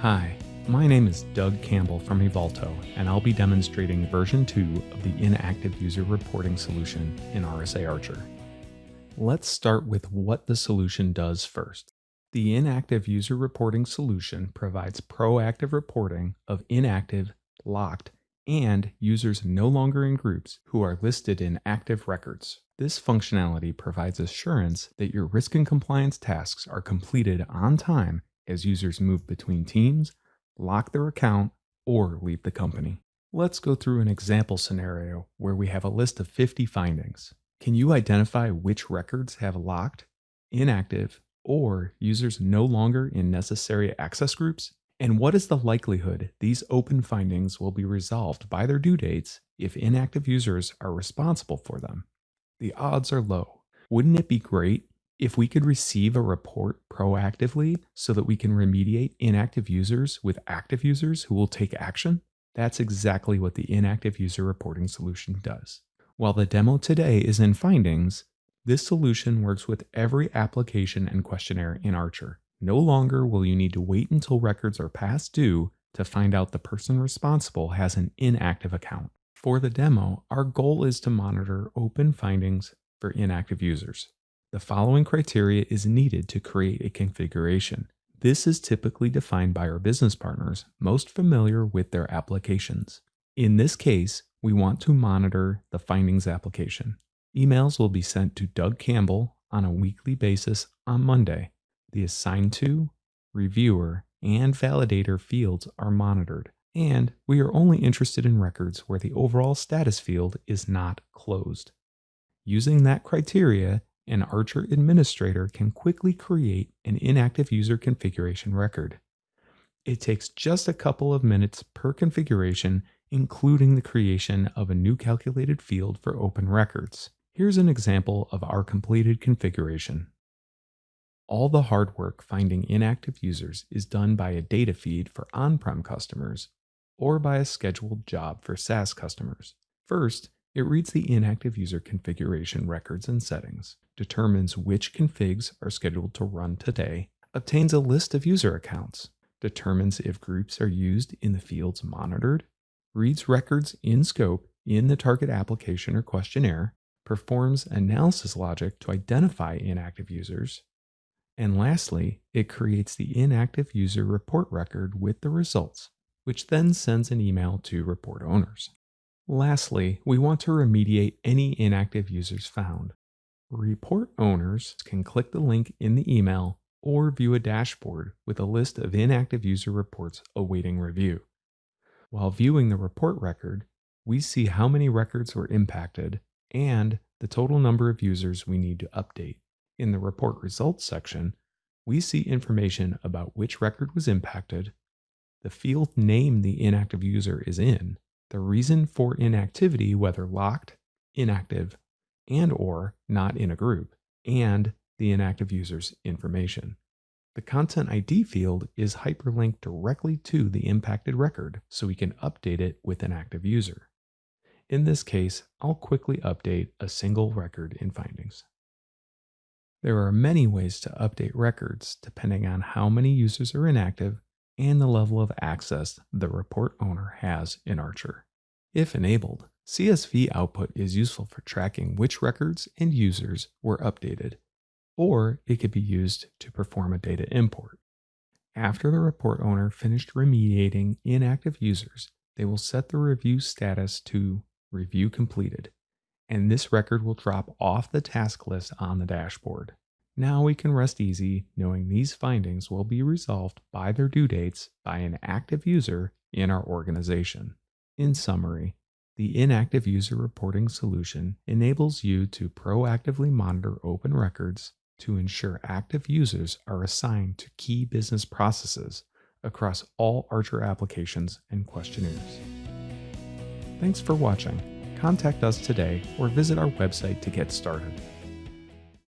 Hi, my name is Doug Campbell from Evalto, and I'll be demonstrating version 2 of the Inactive User Reporting solution in RSA Archer. Let's start with what the solution does first. The Inactive User Reporting solution provides proactive reporting of inactive, locked, and users no longer in groups who are listed in active records. This functionality provides assurance that your risk and compliance tasks are completed on time as users move between teams, lock their account, or leave the company. Let's go through an example scenario where we have a list of 50 findings. Can you identify which records have locked, inactive, or users no longer in necessary access groups? And what is the likelihood these open findings will be resolved by their due dates if inactive users are responsible for them? The odds are low. Wouldn't it be great if we could receive a report proactively so that we can remediate inactive users with active users who will take action? That's exactly what the Inactive User Reporting solution does. While the demo today is in findings, this solution works with every application and questionnaire in Archer. No longer will you need to wait until records are past due to find out the person responsible has an inactive account. For the demo, our goal is to monitor open findings for inactive users. The following criteria is needed to create a configuration. This is typically defined by our business partners most familiar with their applications. In this case, we want to monitor the findings application. Emails will be sent to Doug Campbell on a weekly basis on Monday. The assigned to, reviewer, and validator fields are monitored, and we are only interested in records where the overall status field is not closed. Using that criteria, an Archer administrator can quickly create an inactive user configuration record. It takes just a couple of minutes per configuration, including the creation of a new calculated field for open records. Here's an example of our completed configuration. All the hard work finding inactive users is done by a data feed for on-prem customers or by a scheduled job for SaaS customers. First, it reads the inactive user configuration records and settings, determines which configs are scheduled to run today, obtains a list of user accounts, determines if groups are used in the fields monitored, reads records in scope in the target application or questionnaire, performs analysis logic to identify inactive users, and lastly, it creates the inactive user report record with the results, which then sends an email to report owners. Lastly, we want to remediate any inactive users found. Report owners can click the link in the email or view a dashboard with a list of inactive user reports awaiting review. While viewing the report record, we see how many records were impacted and the total number of users we need to update. In the report results section, we see information about which record was impacted, the field name the inactive user is in, the reason for inactivity, whether locked, inactive, and/or not in a group, and the inactive user's information. The Content ID field is hyperlinked directly to the impacted record so we can update it with an active user. In this case, I'll quickly update a single record in findings. There are many ways to update records depending on how many users are inactive and the level of access the report owner has in Archer. If enabled, CSV output is useful for tracking which records and users were updated, or it could be used to perform a data import. After the report owner finished remediating inactive users, they will set the review status to review completed, and this record will drop off the task list on the dashboard. Now we can rest easy knowing these findings will be resolved by their due dates by an active user in our organization. In summary, the Inactive User Reporting solution enables you to proactively monitor open records to ensure active users are assigned to key business processes across all Archer applications and questionnaires. Thanks for watching. Contact us today or visit our website to get started.